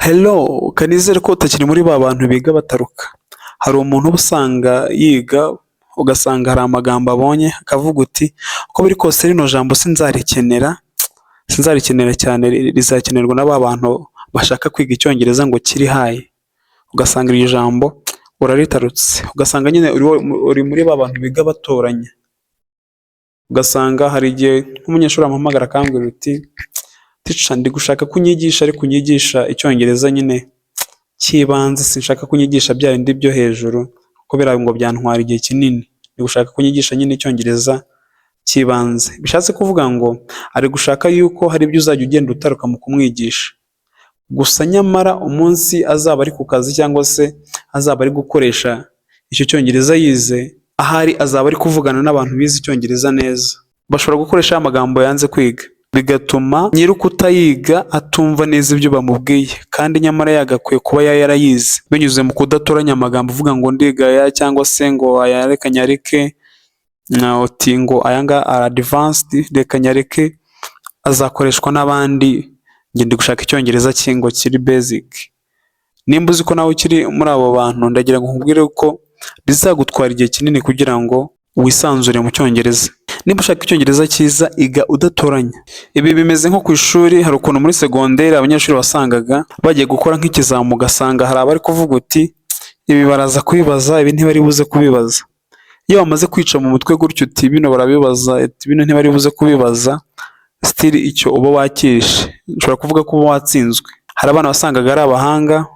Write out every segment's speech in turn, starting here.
Hello, kanizere ko utakiri muri ba bantu biga bataruka. Hari umuntu uba usanga yiga ugasanga hari amagambo abonye akavuga uti uko biri kose rino jambo sinzarikenera cyane rizakenerwa na ba bantu bashaka kwiga icyongereza ngo kiri hayi. Ugasanga iryo jambo uraritarutse, ugasanga nyine uri muri ba bantu biga batoranya. Ugasanga hari igihe nk'umunyeshuri amuhamagara akambwira uti tica ndi gushaka kunyigisha ariko unyigisha icyongereza nyine cy'ibanze, sinshaka kunyigisha bya bindi byo hejuru kubera ngo byantwara igihe kinini. Ndi gushaka kunyigisha nyine icyongereza cy'ibanze, bishatse kuvuga ngo ari gushaka yuko hari ibyo uzajya ugenda utaruka mu kumwigisha. Gusa nyamara umunsi azaba ari ku kazi cyangwa se azaba ari gukoresha icyo cyongereza yize, ahari azaba ari kuvugana n'abantu bize icyongereza neza, bashobora gukoresha amagambo yanze kwiga, bigatuma nyiri kutayiga atumva neza ibyo bamubwiye kandi nyamara yagakwiye kuba yarayize, binyuze mu kudatoranya amagambo uvuga ngo ndigaya cyangwa se ngo aya reka nyareke na uti ngo aya ngaya ari advanced reka nyareke azakoreshwa n'abandi. Njye ndi gushaka icyongereza ngo kiri basic. Nimba uzi ko nawe ukiri muri abo bantu, ndagira ngo nkubwire ko bizagutwara igihe kinini kugira ngo wisanzure mu cyongereza. Nimba ushaka icyongereza cyiza, iga udatoranya. Ibi bimeze nko ku ishuri. Hari ukuntu muri segonderi abanyeshuri wasangaga bagiye gukora nk'ikizamu, ugasanga hari abari kuvuga uti ibi baraza kubibaza, ibi ntibari buze kubibaza. Iyo wamaze kwica mu mutwe gutyo uti bino barabibaza, bino ntibari buze kubibaza, still icyo uba wakishe, ushobora kuvuga ko uba watsinzwe. Hari abana wasangaga ari abahanga,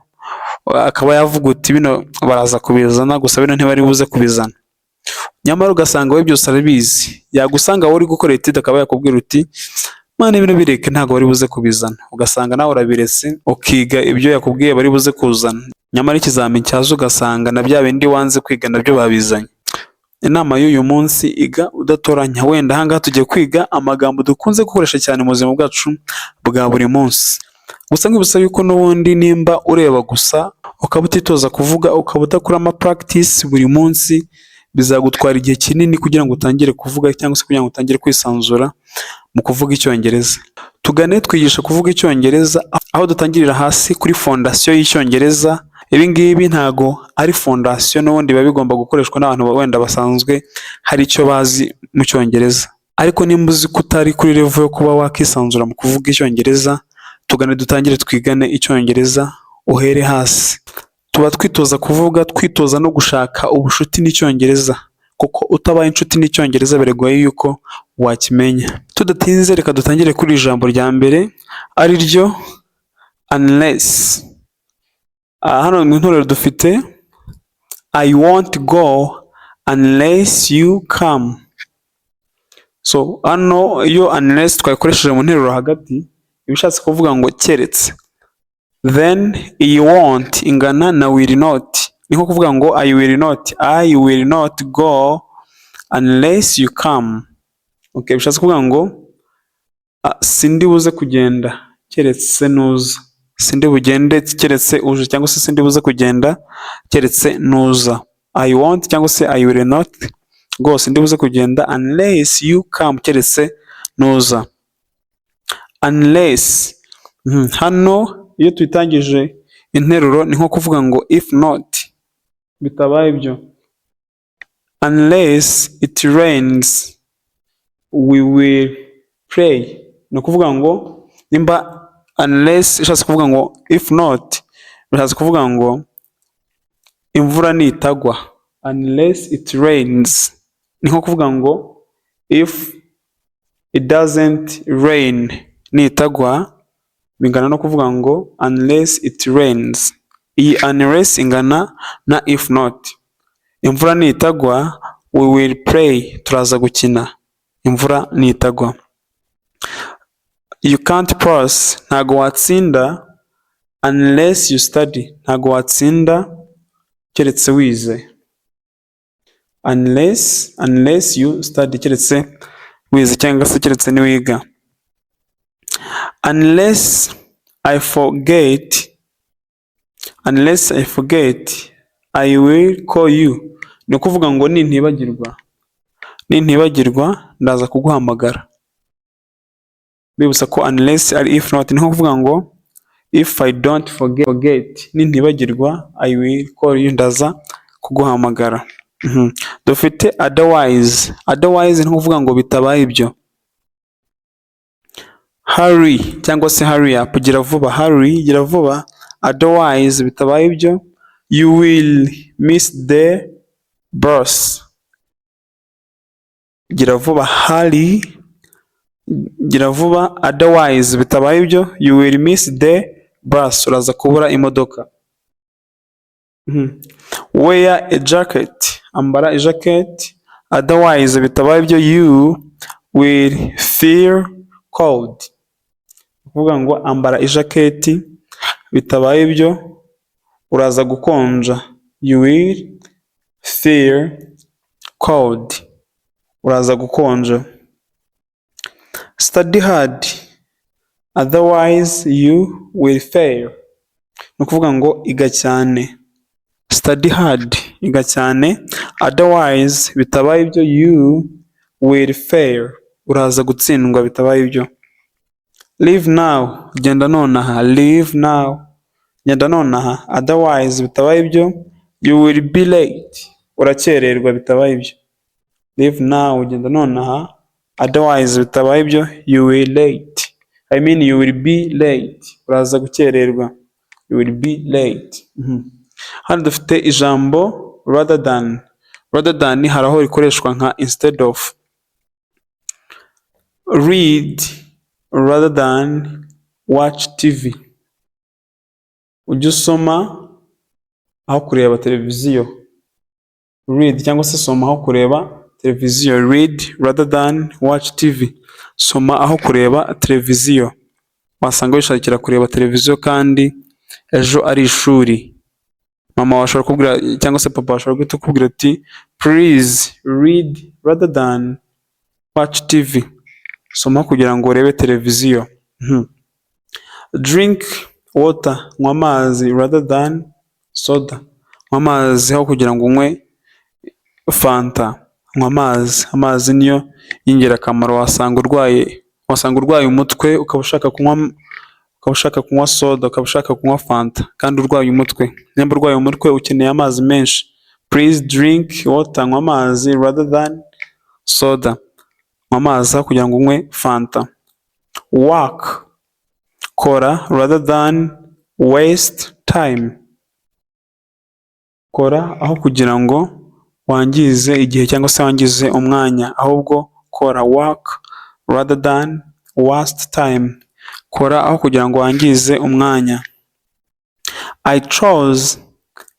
akaba yavuga uti bino baraza kubizana gusa bino ntibari buze kubizana, nyamara ugasanga we byose arabizi. Yagusanga wowe uri gukora etide akaba yakubwira uti mwana bino bireke ntabwo bari buze kubizana, ugasanga nawe urabiretse ukiga ibyo yakubwiye bari buze kuzana, nyamara ikizamini cyaza ugasanga na bya bindi wanze kwiga nabyo babizanye. Inama y'uyu munsi, iga udatoranya. Wenda ahangaha tugiye kwiga amagambo dukunze gukoresha cyane mu buzima bwacu bwa buri munsi. Gusa nkibusaba yuko n'ubundi nimba ureba gusa ukaba utitoza kuvuga, ukaba udakora ama practice buri munsi, bizagutwara igihe kinini kugira ngo utangire kuvuga cyangwa se kugira ngo utangire kwisanzura mu kuvuga icyongereza. Tugane twigisha kuvuga icyongereza, aho dutangirira hasi kuri fondasiyo y'icyongereza. Ibi ngibi ntago ari fondasiyo, n'ubundi biba bigomba gukoreshwa n'abantu wenda basanzwe hari icyo bazi mu cyongereza. Ariko nimba uzi ko utari kuri level yo kuba wakisanzura mu kuvuga icyongereza, tugane dutangire twigane icyongereza uhere hasi. Tuba twitoza kuvuga, twitoza no gushaka ubushuti n'icyongereza, kuko utabaye inshuti n'icyongereza biragoye yuko wakimenya. Tudatinze reka dutangire kuri ijambo rya mbere, ari ryo unless. Hano mu ntorero dufite I won't go unless you come. So hano iyo unless twayikoresheje mu nteruro hagati, ibishatse kuvuga ngo keretse. Then iyi won't ingana na will not, ni nko kuvuga ngo I will not go unless you come. Okay, bishatse kuvuga ngo sindi buze kugenda keretse nuza, sindi bugende keretse uje, cyangwa se sindi buze kugenda keretse nuza. I won't cyangwa se I will not go, sindi buze kugenda unless you come, keretse nuza. Unless hano iyo tuyitangije interuro ni nko kuvuga ngo if not, bitabaye ibyo. Unless it rains we will pray, ni ukuvuga ngo nimba unless ishatse kuvuga ngo if not, bishatse kuvuga ngo imvura nitagwa. Unless it rains ni nko kuvuga ngo if it doesn't rain, nitagwa bingana no kuvuga ngo unless it rains. Iyi unless ingana na if not. Imvura nitagwa we will pray, turaza gukina imvura nitagwa. You can't pass, ntago watsinda unless you study, ntago watsinda keretse wize. Unless you study, keretse wize cyangwa se keretse niwiga. Unless I forget I will call you, ni ukuvuga ngo nintibagirwa ndaza kuguhamagara. Bibutsa ko unless ari if not, ni nko kuvuga ngo If I don't forget, nintibagirwa I will call you, ndaza kuguhamagara. Dufite otherwise ni ukuvuga ngo bitabaye ibyo. Hurry cyangwa se hurry up, gira vuba. Hurry, gira vuba. Otherwise bitabaye ibyo, you will miss the bus. Gira vuba. Hurry, gira vuba. Otherwise bitabaye ibyo, you will miss the bus, uraza kubura imodoka. Wear a jacket, ambara ijaketi. Otherwise bitabaye ibyo, you will feel cold. Kuvuga ngo ambara ijaketi, bitabaye ibyo uraza gukonja. You will feel cold, uraza gukonja. Study hard, otherwise you will fail. Ni ukuvuga ngo iga cyane. Study hard, iga cyane. Otherwise bitabaye ibyo, you will fail, uraza gutsindwa bitabaye ibyo. Leave now, genda nonaha. Leave now, genda nonaha. Otherwise bitabaye ibyo, you will be late, urakererwa bitabaye ibyo. Leave now, genda nonaha. Otherwise bitabaye ibyo, you will late. You will be late, uraza gukererwa. You will be late. Hano dufite ijambo rather than. Rather than hari aho rikoreshwa nka instead of. Read rather than watch TV. Ujya usoma aho kureba televiziyo. Read cyangwa se soma aho kureba televiziyo. Read rather than watch TV. Soma aho kureba televiziyo. Wasanga wishakira kureba televiziyo kandi ejo ari ishuri. Mama washobora kubwira cyangwa se papa washobora guhita kubwira ati please read rather than watch TV. Soma kugira ngo urebe televiziyo. Drink water, nywa amazi rather than soda. Nywa amazi aho kugira ngo unywe fanta. Nywa amazi. Amazi niyo y'ingirakamaro. Wasanga urwaye umutwe ukaba ushaka kunywa soda, ukaba ushaka kunywa fanta kandi urwaye umutwe. Niba urwaye umutwe ukeneye amazi menshi. Please drink water, nywa amazi rather than soda. Nywa amazi aho kugira ngo unywe fanta. Work, kora rather than waste time. Kora aho kugira ngo wangize igihe cyangwa se wangize umwanya, ahubwo kora. Work rather than waste time. Kora aho kugira ngo wangize umwanya.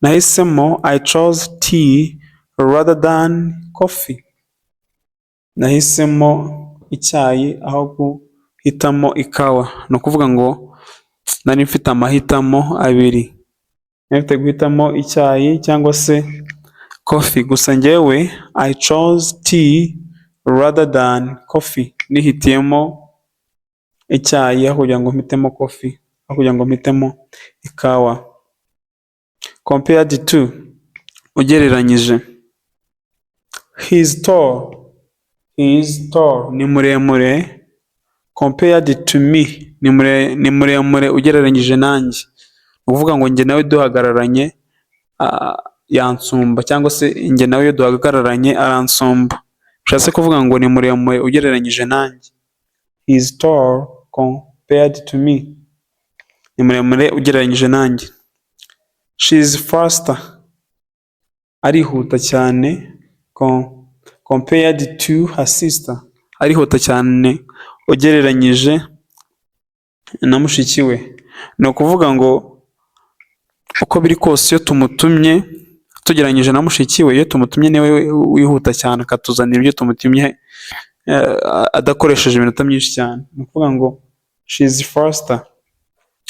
Nahisemo I chose tea rather than coffee. Nahisemo icyayi aho guhitamo ikawa. Ni ukuvuga ngo nari mfite amahitamo abiri. Nari mfite guhitamo icyayi cyangwa se coffee. Gusa njyewe I chose tea rather than coffee. Nihitiyemo icyayi aho kugira ngo mpitemo coffee, aho kugira ngo mpitemo ikawa. Compared to, ugereranyije. He is tall, ni muremure. Compared to me, ni muremure ugereranyije nanjye. Ni ukuvuga ngo njye nawe duhagararanye yansumba, cyangwa se njye nawe iyo duhagararanye aransumba. Bishatse kuvuga ngo ni muremure ugereranyije nanjye. He is tall compared to me. Ni muremure ugereranyije nanjye. She is faster, arihuta cyane. Compared to her sister, arihuta cyane ugereranyije na mushiki we. Ni ukuvuga ngo uko biri kose iyo tumutumye tugereranyije na mushiki we, iyo tumutumye niwe wihuta cyane akatuzanira ibyo tumutumye adakoresheje iminota myinshi cyane. Ni ukuvuga ngo she is faster,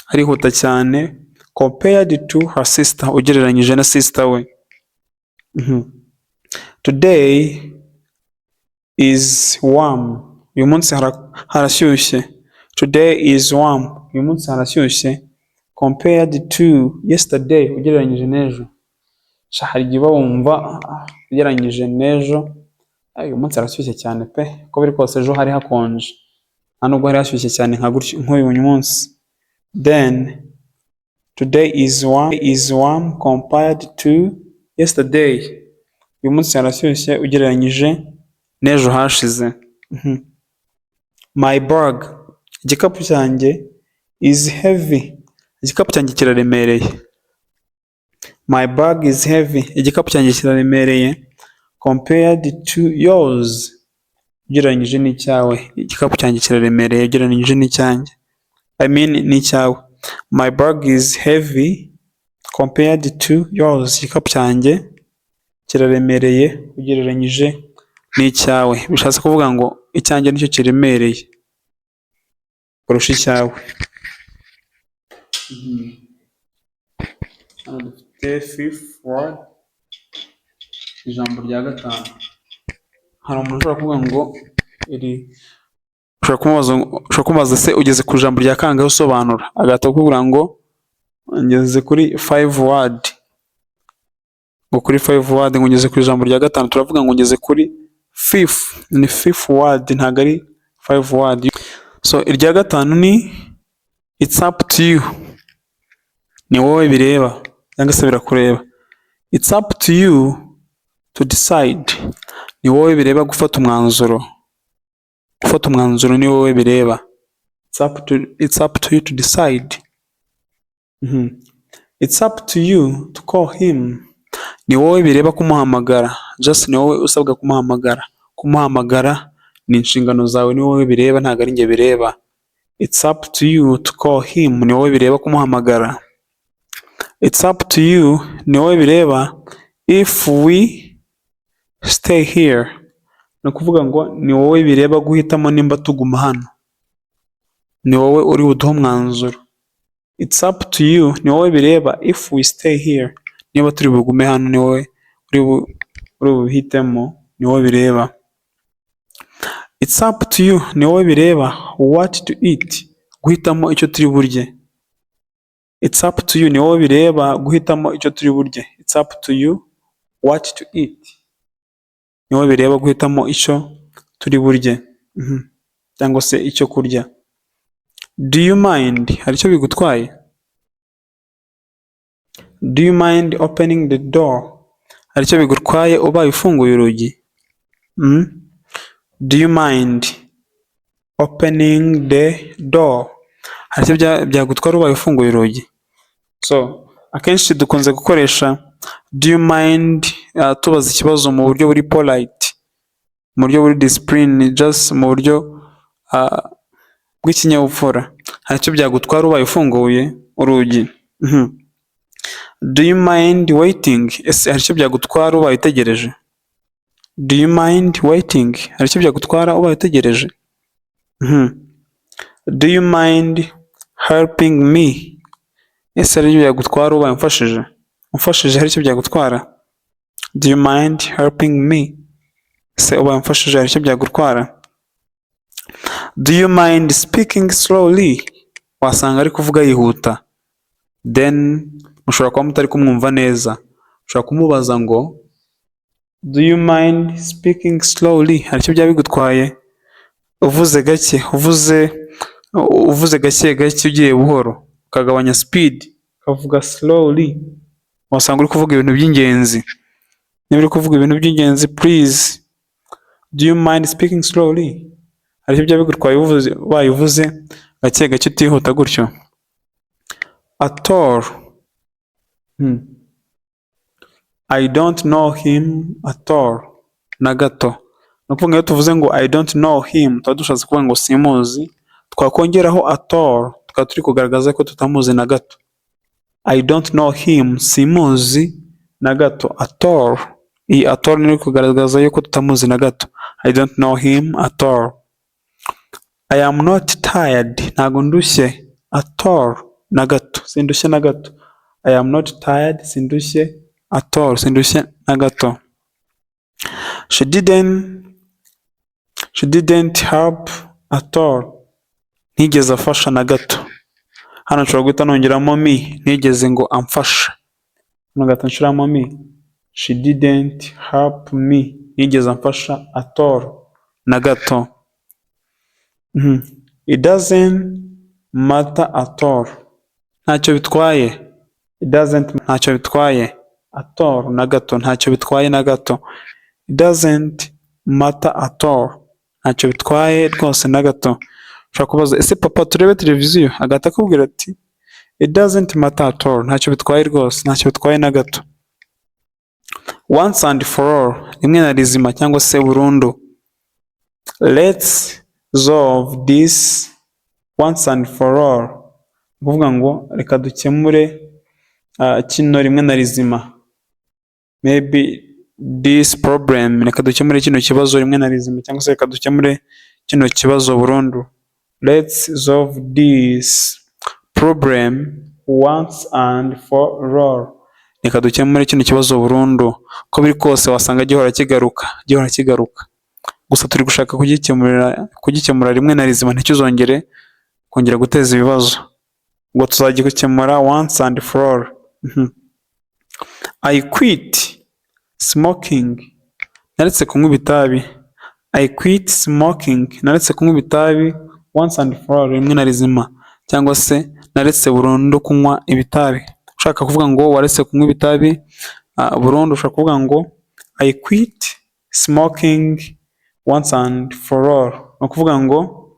arihuta cyane. Compared to her sister, ugereranyije na sister we. Today is warm, uyu munsi harashyushye. Today is warm, uyu munsi harashyushye. Compared to yesterday, ugereranyije n'ejo. Hari igihe uba wumva ugereranyije n'ejo, uyu munsi harashyushye cyane pe, uko biri kose ejo hari hakonje, nta nubwo hari hashyushye cyane nk'uyu munsi. Then Today is warm compared to yesterday. Uyu munsi harashyushye ugereranyije n'ejo hashize. My bag, igikapu cyanjye, is heavy, igikapu cyanjye kiraremereye. My bag is heavy, igikapu cyanjye kiraremereye. Compared to yours, ugereranyije n'icyawe. Igikapu cyanjye kiraremereye ugereranyije n'icyanjye. I mean n'icyawe. My bag is heavy compared to yours. Igikapu cyanjye kiraremereye ugereranyije n'icyawe. Bishatse kuvuga ngo icyanjye nicyo kiremereye kurusha icyawe. Hano dufite fifth word, ijambo rya gatanu. Hari umuntu ushobora kuvuga ngo ushobora kumubaza se ugeze ku ijambo rya kangahe usobanura, agahita akubwira ngo ngeze kuri 5 word, ngo kuri 5 word ngo ngeze ku ijambo rya gatanu. Turavuga ngo ngeze kuri fifth, ni fifth word ntabwo ari 5 word. So irya gatanu ni it's up to you, ni wowe bireba cyangwa se birakureba. It's up to you to decide, ni wowe bireba gufata umwanzuro. Gufata umwanzuro ni wowe bireba. It's up to you to decide. It's up to you to call him, ni wowe bireba kumuhamagara. Just ni wowe usabwa kumuhamagara. Kumuhamagara ni inshingano zawe, ni wowe bireba ntabwo ari njye bireba. It's up to you to call him, ni wowe bireba kumuhamagara. It's up to you, ni wowe bireba if we stay here, ni ukuvuga ngo ni wowe bireba guhitamo nimba tuguma hano, ni wowe uri buduhe umwanzuro. It's up to you, ni wowe bireba if we stay here, niba turi bugume hano ni wowe uri buhitemo, ni wowe bireba. It's up to you, ni wowe bireba what to eat, guhitamo icyo turi burye. It's up to you, ni wowe bireba guhitamo icyo turi burye. It's up to you what to eat, ni wowe bireba guhitamo icyo turi burye cyangwa se icyo kurya. Do you mind, hari icyo bigutwaye? Do you mind opening the door, hari icyo bigutwaye ubaye ufunguye urugi? Do you mind opening the door, hari icyo byagutwara ubaye ufunguye urugi? So akenshi dukunze gukoresha do you mind tubaza ikibazo mu buryo buri polite, mu buryo buri discipline, just mu buryo bw'ikinyabupfura. Hari icyo byagutwara ubaye ufunguye urugi. Do you mind waiting, ese hari icyo byagutwara ubaye utegereje? Do you mind waiting, hari icyo byagutwara ubaye utegereje? Do you mind helping me, ese hari icyo byagutwara ubaye umfashije hari icyo byagutwara? Do you mind helping me, ese ubaye umfashije hari icyo byagutwara? Do you mind speaking slowly, wasanga ari kuvuga yihuta, then mushobora kuba mutari kumwumva neza, ushobora kumubaza ngo do you mind speaking slowly, hari icyo byaba bigutwaye uvuze gake, uvuze gake gake ugiye buhoro, ukagabanya speed ukavuga slowly, wasanga uri kuvuga ibintu by'ingenzi. Niba uri kuvuga ibintu by'ingenzi, please do you mind speaking slowly, hari icyo byaba bigutwaye ubaye uvuze gake gake utihuta gutyo. At all, I don't know him at all, na gato. Ni ukuvuga iyo tuvuze ngo I don't know him, tuba dushatse kuvuga ngo simuzi, twakongeraho at all tukaba turi kugaragaza ko tutamuzi na gato. I don't know him, simuzi na gato. At all, iyi at all ni kugaragaza yuko tutamuzi na gato. I don't know him at all. I am not tired, ntago ndushye. At all, na gato, sindushye na gato. I am not tired, sindushye. At all, sindushye na gato. She didn't help at all, ntigeze afasha na gato. Hano nshobora guhita nongeramo me, ntigeze ngo amfasha. Hano gato nshiramo me. She didn't help me, ntigeze amfasha at all, na gato. It doesn't matter at all, ntacyo bitwaye. It doesn't ntacyo bitwaye. At all na gato, ntacyo bitwaye na gato. It doesn't matter at all. Ntacyo bitwaye rwose na gato. Ushobora kubaza ese papa turebe televiziyo, agahita akubwira ati it doesn't matter at all. Ntacyo bitwaye rwose, ntacyo bitwaye na gato. Once and for all, rimwe na rizima cyangwa se burundu. Let's solve this once and for all. Kuvuga ngo reka dukemure kino rimwe na rizima. Maybe this problem, reka dukemure kino kibazo rimwe na rizima cyangwa se reka dukemure kino kibazo burundu. Let's solve this problem once and for all. Reka dukemure kino kibazo burundu. Ko biri kose wasanga gihora kigaruka. Gusa turi gushaka kugikemura rimwe na rizima ntikizongere kongera guteza ibibazo. Ngo tuzagikemura once and for all. I quit smoking. Naretse kunywa itabi. I quit smoking. Naretse kunywa itabi once and for all, rimwe na rizima cyangwa se naretse burundu kunywa ibitabi. Ushaka kuvuga ngo waretse kunywa ibitabi burundu, ushaka kuvuga ngo I quit smoking once and for all. No kuvuga ngo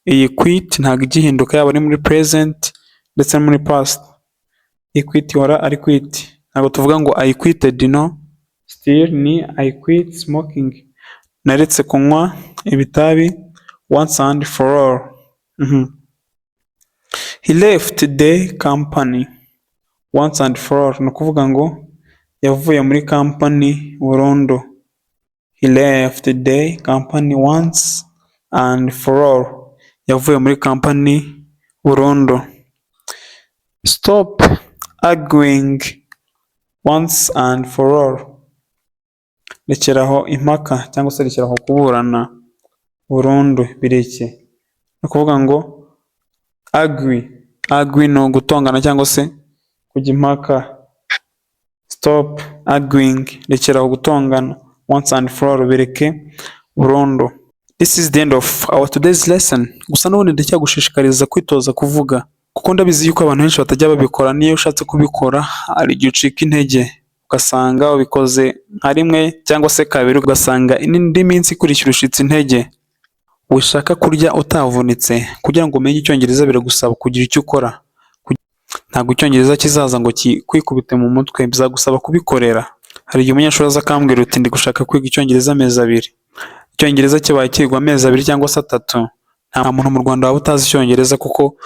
iyi quit ntabwo igihinduka yaba ari muri present ndetse no muri past. I quit ihora ari quit. Ntabwo tuvuga ngo I quitted, no. Still ni I quit smoking. Naretse kunywa ibitabi once and for all. He left the company once and for all. No kuvuga ngo yavuye muri company burundu. He left the company once and for all. Yavuye muri company burundu. Stop arguing once and for all. Rekeraho impaka cyangwa se rekeraho kuburana burundu, bireke. No kuvuga ngo agree no gutongana cyangwa se kujya impaka. Stop arguing, rekeraho gutongana. Once and for all, bireke burundu. This is the end of our today's lesson. Gusa n'ubundi ndacyagushishikariza kwitoza kuvuga, kuko ndabizi yuko abantu benshi batajya babikora. Niyo ushatse kubikora hari igihe ucika intege, ugasanga ubikoze nka rimwe cyangwa se kabiri, ugasanga indi minsi ikurikira ushitse intege. Wishaka kurya utavunitse. Kugira ngo umenye icyongereza biragusaba kugira icyo ukora. Ntabwo icyongereza kizaza ngo kwikubite mu mutwe, bizagusaba kubikorera. Hari igihe umunyeshuri aza akambwira uti ndi gushaka kwiga icyongereza amezi 2. Icyongereza kibaye kigwa amezi 2 cyangwa se 3. Nta muntu mu Rwanda waba utazi icyongereza, kuko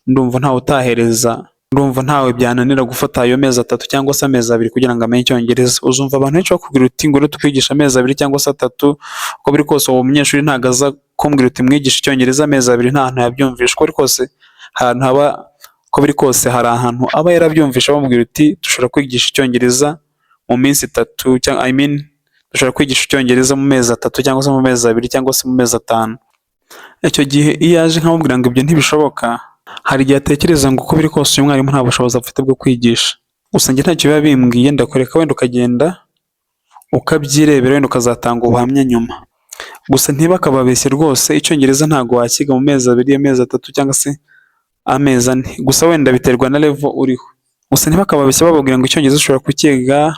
ndumva ntawe utahereza, ndumva ntawe byananira gufata ayo mezi 3 cyangwa se amezi 2 kugira ngo amenye icyongereza. Uzumva abantu benshi bakubwira uti ngo tukwigisha amezi 2 cyangwa se 3. Uko biri kose uwo munyeshuri ntago aza kumbwira uti mwigisha icyongereza amezi 2 nta hantu yabyumvisha. Uko biri kose ahantu haba, uko biri kose hari ahantu aba yarabyumvisha bamubwira uti dushobora kwigisha icyongereza mu minsi 3 cyangwa dushobora kwigisha icyongereza mu mezi 3 cyangwa se mu mezi 2 cyangwa se mu mezi 5. Icyo gihe iyo yaje nkamubwira ngo ibyo ntibishoboka, hari igihe atekereza ngo uko biri kose uyu mwarimu nta bushobozi afite bwo kwigisha. Gusa njye ntacyo biba bimbwiye, ndakureka wenda ukagenda ukabyirebera, wenda ukazatanga ubuhamya nyuma. Gusa ntibakababeshye rwose, icyongereza ntago wakiga mu mezi 2, amezi 3 cyangwa se amezi 4. Gusa wenda biterwa na level uriho. Gusa ntibakababeshye bababwira ngo icyongereza ushobora kukiga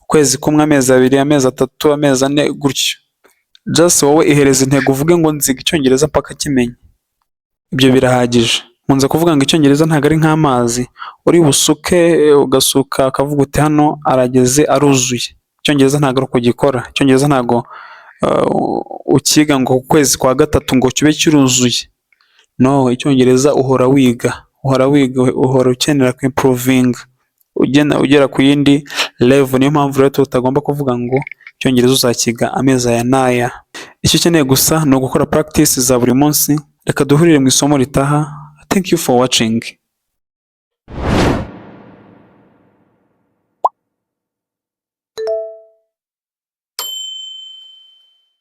ukwezi kumwe, amezi 2, amezi 3, amezi 4 gutyo. Just wowe ihereza intego uvuge ngo nziga icyongereza mpaka kimenye. Ibyo birahagije. Nkunze kuvuga ngo icyongereza ntago ari nk'amazi uri busuke ugasuka akavuga uti hano arageze aruzuye. Icyongereza ntago ari uko gikora. Icyongereza ntago ukiga ngo ukwezi kwa 3 ngo kibe kiruzuye. No, icyongereza uhora wiga, uhora ukenera ku improving, ugera ku yindi level. Niyo mpamvu rero tutagomba kuvuga ngo icyongereza uzakiga amezi aya n'aya. Icyo ukeneye gusa ni ugukora practice za buri munsi. Reka duhurire mu isomo ritaha. Thank you for watching.